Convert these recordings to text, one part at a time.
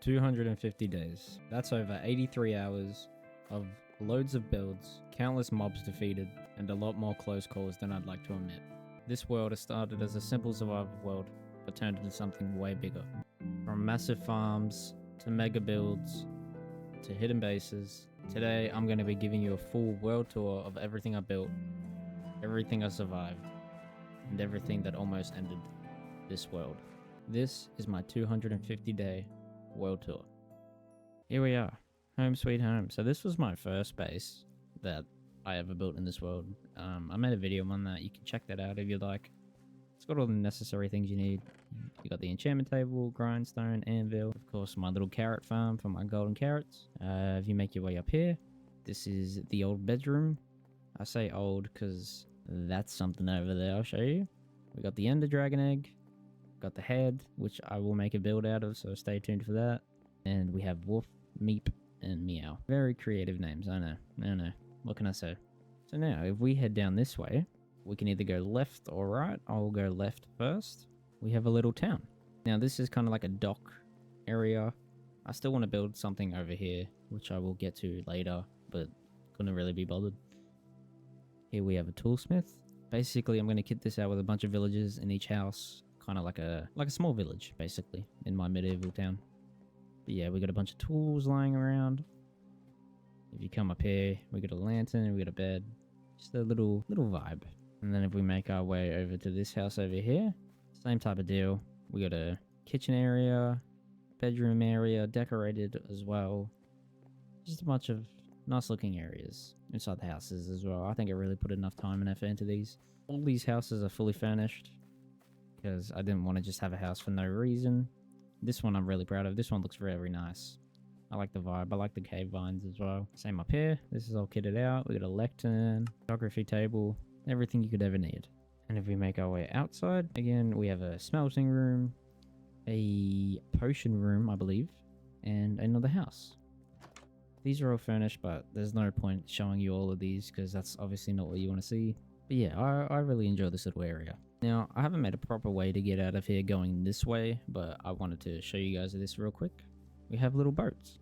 250 days. That's over 83 hours of loads of builds, countless mobs defeated, and a lot more close calls than I'd like to admit. This world has started as a simple survival world, but turned into something way bigger. From massive farms, to mega builds, to hidden bases. Today, I'm going to be giving you a full world tour of everything I built, everything I survived, and everything that almost ended this world. This is my 250-day world tour. Here we are, home sweet home. So this was my first base that I ever built in this world. I made a video on that. You can check that out if you'd like. It's got all the necessary things you need. You got the enchantment table, grindstone, anvil, of course my little carrot farm for my golden carrots. If you make your way up here, this is the old bedroom. I say old because that's something over there I'll show you. We got the ender dragon egg, got the head, which I will make a build out of, so stay tuned for that. And we have wolf, meep, and meow. Very creative names, I know. What can I say? So now, if we head down this way, we can either go left or right. I'll go left first. We have a little town. Now this is kind of like a dock area. I still want to build something over here, which I will get to later, but couldn't really be bothered. Here we have a toolsmith. Basically, I'm going to kit this out with a bunch of villagers in each house. Kind of like a small village, basically, in my medieval town. But yeah, we got a bunch of tools lying around. If you come up here, we got a lantern, we got a bed. Just a little vibe. And then if we make our way over to this house over here, same type of deal. We got a kitchen area, bedroom area, decorated as well. Just a bunch of nice looking areas inside the houses as well. I think I really put enough time and effort into these. All these houses are fully furnished because I didn't want to just have a house for no reason. This one I'm really proud of. This one looks very nice. I like the vibe. I like the cave vines as well. Same up here. This is all kitted out. We got a lectern, geography table, everything you could ever need. And if we make our way outside, again, we have a smelting room, a potion room, I believe, and another house. These are all furnished, but there's no point showing you all of these because that's obviously not what you want to see. But yeah, I really enjoy this little area. Now, I haven't made a proper way to get out of here going this way, but I wanted to show you guys this real quick. We have little boats.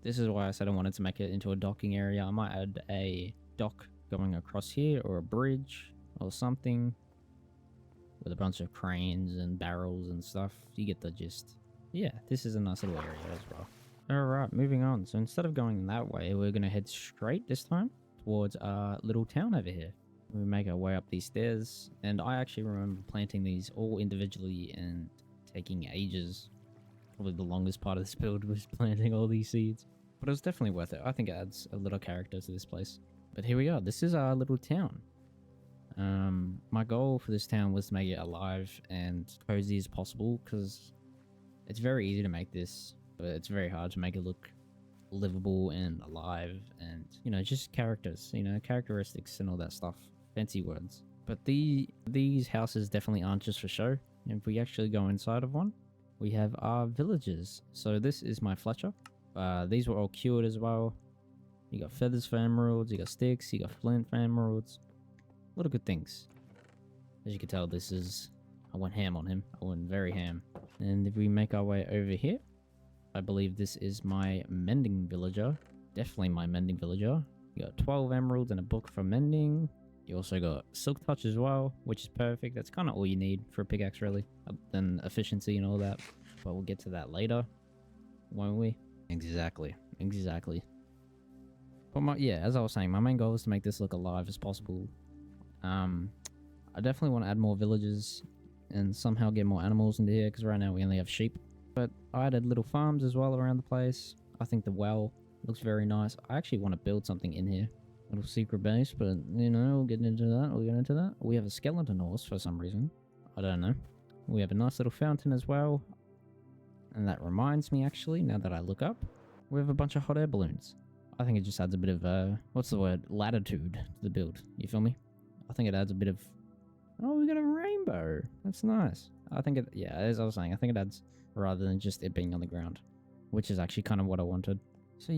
This is why I said I wanted to make it into a docking area. I might add a dock going across here or a bridge or something with a bunch of cranes and barrels and stuff. You get the gist. Yeah, this is a nice little area as well. Alright, moving on. So instead of going that way, we're going to head straight this time towards our little town over here. We make our way up these stairs, and I actually remember planting these all individually and taking ages. Probably the longest part of this build was planting all these seeds. But it was definitely worth it. I think it adds a little character to this place. But here we are. This is our little town. My goal for this town was to make it alive and cozy as possible, because it's very easy to make this, but it's very hard to make it look livable and alive and, you know, just characters, you know, characteristics and all that stuff. Fancy words. But these houses definitely aren't just for show. If we actually go inside of one, we have our villagers. So this is my Fletcher. These were all cured as well. You got feathers for emeralds, you got sticks, you got flint for emeralds. A lot of good things. As you can tell, I went ham on him. I went very ham. And if we make our way over here, I believe this is my mending villager. Definitely my mending villager. You got 12 emeralds and a book for mending. You also got silk touch as well, which is perfect. That's kind of all you need for a pickaxe, really. Then efficiency and all that. But we'll get to that later, won't we? Exactly. But yeah, as I was saying, my main goal is to make this look alive as possible. I definitely want to add more villages and somehow get more animals into here, because right now we only have sheep. But I added little farms as well around the place. I think the well looks very nice. I actually want to build something in here. Little secret base, but you know, we'll get into that. We have a skeleton horse for some reason. I don't know. We have a nice little fountain as well. And that reminds me, actually, now that I look up, we have a bunch of hot air balloons. I think it just adds a bit of, latitude to the build. You feel me? I think it adds a bit of... Oh, we got a rainbow. That's nice. I think it, yeah, as I was saying, I think it adds rather than just it being on the ground, which is actually kind of what I wanted. So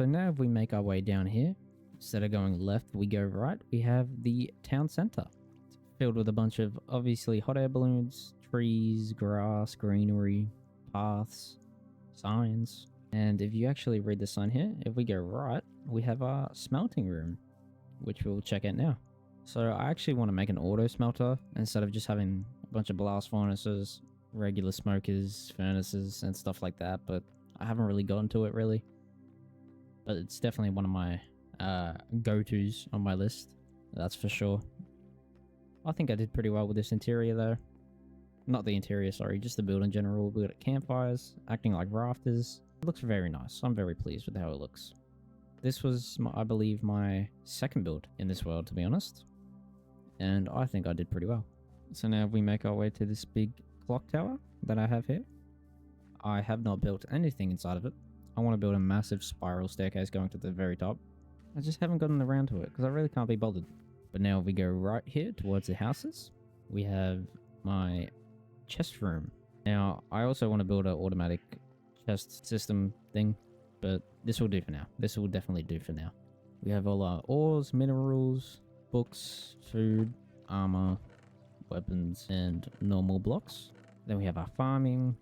now if we make our way down here, instead of going left, we go right. We have the town center. It's filled with a bunch of, obviously, hot air balloons, trees, grass, greenery, paths, signs. And if you actually read the sign here, if we go right, we have our smelting room, which we'll check out now. So I actually want to make an auto smelter instead of just having a bunch of blast furnaces, regular smokers, furnaces, and stuff like that. But I haven't really gotten to it really. But it's definitely one of my go-tos on my list. That's for sure. I think I did pretty well with this interior though. Not the interior, sorry, just the build in general. We got campfires, acting like rafters. It looks very nice. I'm very pleased with how it looks. This was, I believe, my second build in this world, to be honest. And I think I did pretty well. So now we make our way to this big clock tower that I have here. I have not built anything inside of it. I want to build a massive spiral staircase going to the very top. I just haven't gotten around to it because I really can't be bothered. But now we go right here towards the houses. We have my chest room. Now, I also want to build an automatic chest system thing, but this will do for now. This will definitely do for now. We have all our ores, minerals, books, food, armor, weapons, and normal blocks. Then we have our farming,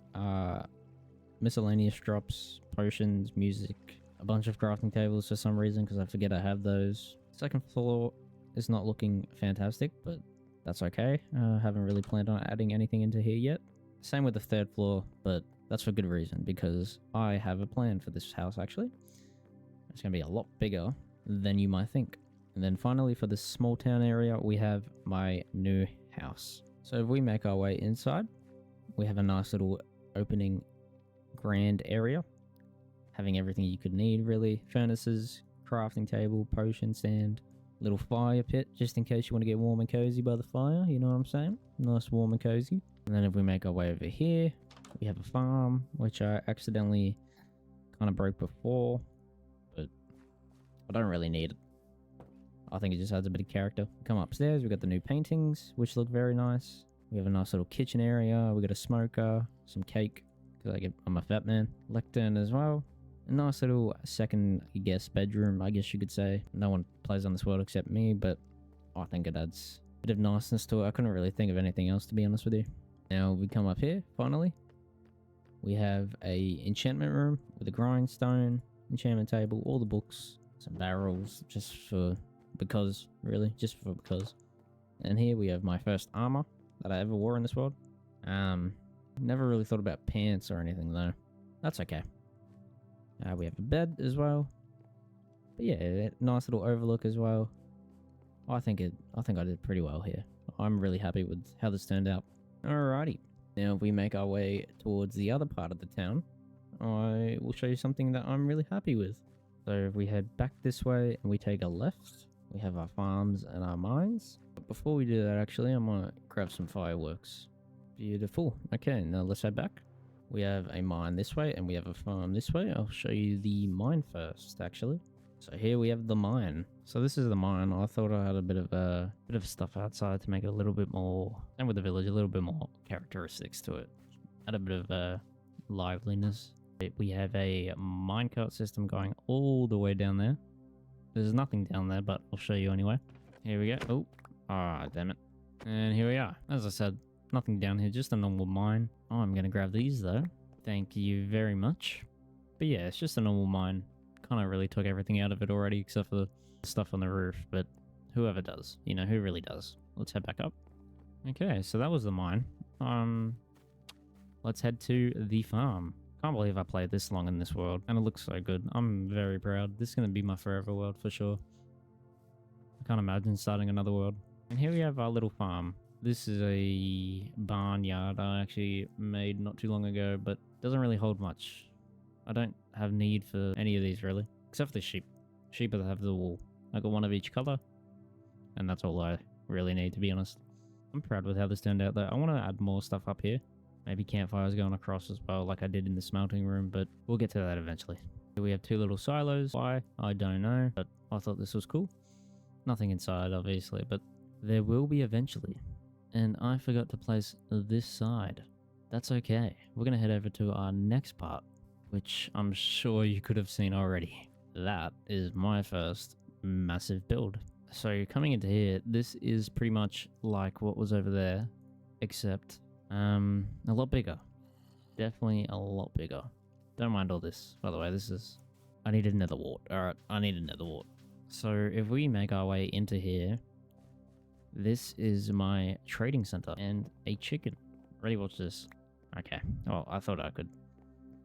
miscellaneous drops, potions, music, a bunch of crafting tables for some reason because I forget I have those. Second floor is not looking fantastic, but that's okay. Haven't really planned on adding anything into here yet. Same with the third floor, but that's for good reason because I have a plan for this house actually. It's going to be a lot bigger than you might think. And then finally for this small town area, we have my new house. So if we make our way inside, we have a nice little opening grand area. Having everything you could need really. Furnaces, crafting table, potion stand, little fire pit just in case you want to get warm and cozy by the fire, you know what I'm saying? Nice warm and cozy. And then if we make our way over here, we have a farm, which I accidentally kind of broke before, but I don't really need it. I think it just adds a bit of character. Come upstairs, we got the new paintings, which look very nice. We have a nice little kitchen area. We got a smoker, some cake, because I'm a fat man. Lectern as well. A nice little second, I guess, bedroom, I guess you could say. No one plays on this world except me, but I think it adds a bit of niceness to it. I couldn't really think of anything else, to be honest with you. Now we come up here, finally. We have a enchantment room with a grindstone, enchantment table, all the books, some barrels, just for because, really, just for because. And here we have my first armor that I ever wore in this world. Never really thought about pants or anything though. That's okay. We have a bed as well. But yeah, nice little overlook as well. I think I did pretty well here. I'm really happy with how this turned out. Alrighty. Now if we make our way towards the other part of the town, I will show you something that I'm really happy with. So if we head back this way and we take a left, we have our farms and our mines. But before we do that, actually, I'm gonna grab some fireworks. Beautiful. Okay, now let's head back. We have a mine this way and we have a farm this way. I'll show you the mine first, actually. So here we have the mine. So this is the mine. I thought I had a bit of stuff outside to make it a little bit more, and with the village, a little bit more characteristics to it. Add a bit of liveliness. We have a minecart system going all the way down there. There's nothing down there, but I'll show you anyway. Here we go. Oh, ah, damn it. And here we are. As I said, nothing down here, just a normal mine. Oh, I'm gonna grab these though. Thank you very much. But yeah, it's just a normal mine. Kind of really took everything out of it already except for the stuff on the roof, but whoever does, you know, who really does. Let's head back up. Okay, so that was the mine. Let's head to the farm. Can't believe I played this long in this world, and it looks so good. I'm very proud. This is gonna be my forever world for sure. I can't imagine starting another world. And here we have our little farm. This is a barnyard I actually made not too long ago, but doesn't really hold much. I don't have need for any of these really, except for the sheep. Sheep that have the wool. I got one of each color, and that's all I really need, to be honest. I'm proud with how this turned out though. I want to add more stuff up here. Maybe campfires going across as well, like I did in the smelting room, but we'll get to that eventually. We have two little silos. Why? I don't know, but I thought this was cool. Nothing inside, obviously, but there will be eventually. And I forgot to place this side. That's okay. We're going to head over to our next part, which I'm sure you could have seen already. That is my first massive build. So coming into here, this is pretty much like what was over there, except a lot bigger. definitely a lot bigger. Don't mind all this, by the way. I need a nether wart. Alright, I need a nether wart. So if we make our way into here, this is my trading center and a chicken. Ready, watch this. Okay. Oh, I thought I could.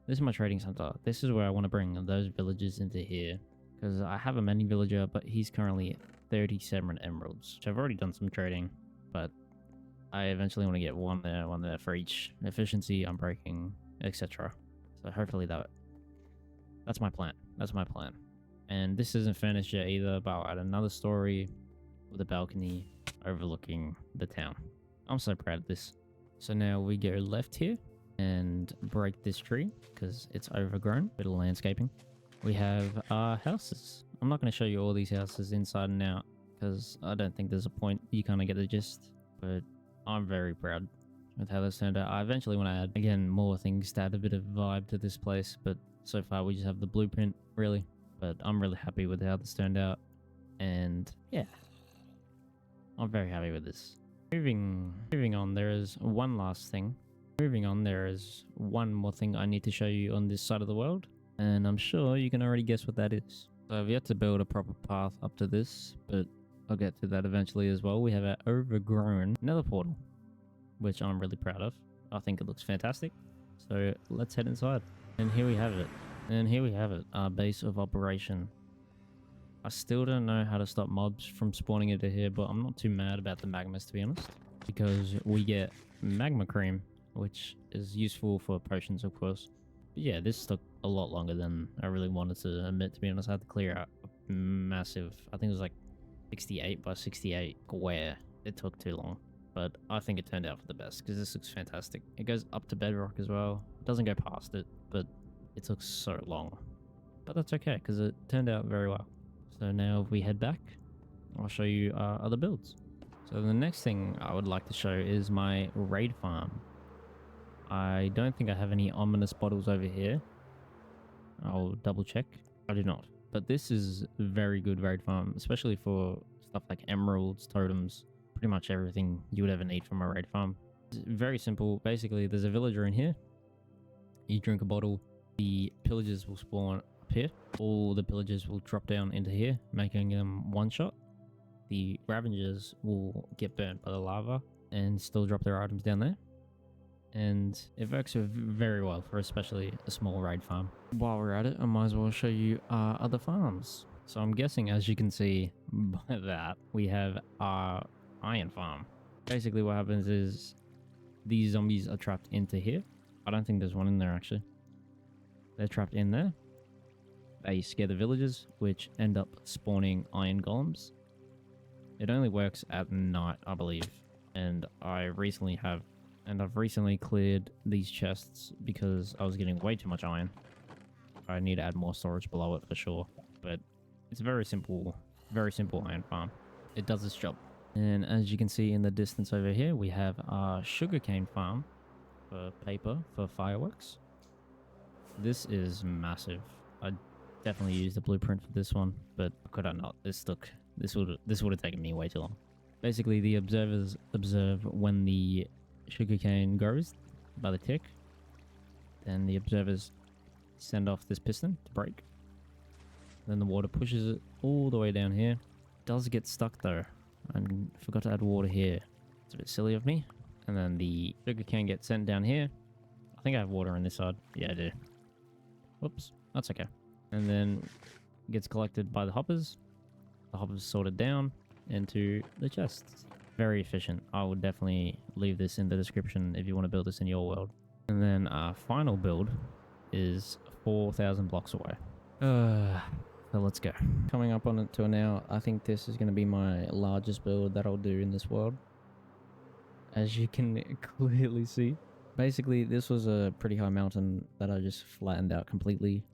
This is my trading center. This is where I want to bring those villagers into here. Because I have a mini villager, but he's currently at 37 emeralds. So I've already done some trading, but I eventually want to get one there for each efficiency, unbreaking, etc. So hopefully that's my plan. That's my plan. And this isn't finished yet either, but I'll add another story with a balcony overlooking the town. I'm so proud of this. So now we go left here and break this tree because it's overgrown. Bit of landscaping. We have our houses. I'm not going to show you all these houses inside and out because I don't think there's a point. You kind of get the gist. But I'm very proud with how this turned out. I eventually want to add, again, more things to add a bit of vibe to this place. But so far we just have the blueprint, really. But I'm really happy with how this turned out. And yeah, I'm very happy with this. Moving on, there is one last thing. Moving on, there is one more thing I need to show you on this side of the world. And I'm sure you can already guess what that is. So I've yet to build a proper path up to this, but I'll get to that eventually as well. We have an overgrown nether portal, which I'm really proud of. I think it looks fantastic. So let's head inside. And here we have it. And here we have it, our base of operation. I still don't know how to stop mobs from spawning into here, but I'm not too mad about the magmas, to be honest. Because we get magma cream, which is useful for potions, of course. But yeah, this took a lot longer than I really wanted to admit, to be honest. I had to clear out a massive, I think it was like 68 by 68 square. It took too long. But I think it turned out for the best, because this looks fantastic. It goes up to bedrock as well. It doesn't go past it, but it took so long. But that's okay, because it turned out very well. So now if we head back, I'll show you our other builds. So the next thing I would like to show is my raid farm. I don't think I have any ominous bottles over here. I'll double check. I do not. But this is a very good raid farm, especially for stuff like emeralds, totems, pretty much everything you would ever need from a raid farm. It's very simple. Basically, there's a villager in here. You drink a bottle, the pillagers will spawn up here. All the pillagers will drop down into here, making them one shot. The ravagers will get burnt by the lava and still drop their items down there. And it works very well for especially a small raid farm. While we're at it, I might as well show you our other farms. So I'm guessing, as you can see by that, we have our iron farm. Basically what happens is these zombies are trapped into here. I don't think there's one in there actually. They're trapped in there. They scare the villagers, which end up spawning iron golems. It only works at night, I believe. And I've recently cleared these chests because I was getting way too much iron. I need to add more storage below it for sure. But it's a very simple iron farm. It does its job. And as you can see in the distance over here, we have our sugarcane farm for paper for fireworks. This is massive. I definitely used the blueprint for this one, but could I not? This would have taken me way too long. Basically, the observers observe when the sugarcane grows by the tick. Then the observers send off this piston to break. Then the water pushes it all the way down here. It does get stuck though. I forgot to add water here. It's a bit silly of me. And then the sugarcane gets sent down here. I think I have water on this side. Yeah, I do. Whoops, that's okay. And then it gets collected by the hoppers. The hoppers sorted down into the chests. Very efficient. I would definitely leave this in the description if you want to build this in your world. And then our final build is 4,000 blocks away. So let's go. Coming up on it to now, I think this is going to be my largest build that I'll do in this world. As you can clearly see. Basically, this was a pretty high mountain that I just flattened out completely.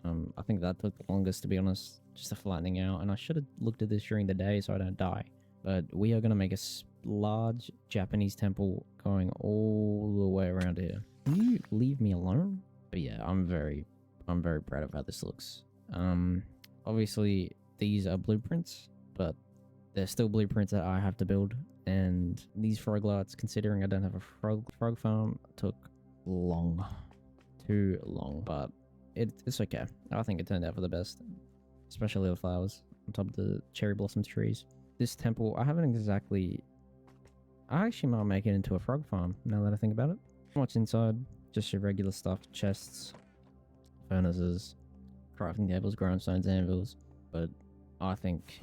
I think that took the longest, to be honest, just the flattening out. And I should have looked at this during the day so I don't die. But we are going to make a large Japanese temple going all the way around here. Can you leave me alone? But yeah, I'm very proud of how this looks. Obviously, these are blueprints, but they're still blueprints that I have to build. And these frog larts, considering I don't have a frog farm, took long. Too long, but it's okay. I think it turned out for the best, especially the flowers on top of the cherry blossom trees. This temple, I haven't exactly... I actually might make it into a frog farm, now that I think about it. What's inside? Just your regular stuff. Chests, furnaces, crafting tables, grindstones, anvils. But I think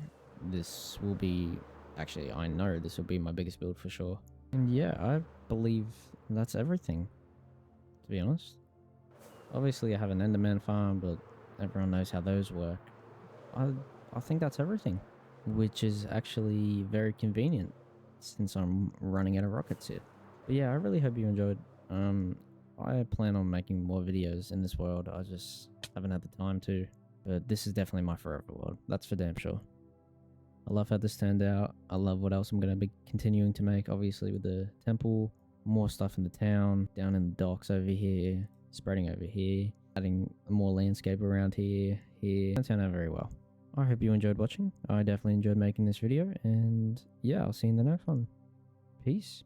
this will be... Actually, I know this will be my biggest build for sure. And yeah, I believe that's everything, to be honest. Obviously, I have an Enderman farm, but everyone knows how those work. I think that's everything, which is actually very convenient since I'm running out of rockets here. But yeah, I really hope you enjoyed. I plan on making more videos in this world. I just haven't had the time to. But this is definitely my forever world. That's for damn sure. I love how this turned out. I love what else I'm going to be continuing to make, obviously, with the temple. More stuff in the town, down in the docks over here, spreading over here, adding more landscape around here. It turned out very well. I hope you enjoyed watching. I definitely enjoyed making this video, and yeah, I'll see you in the next one. Peace.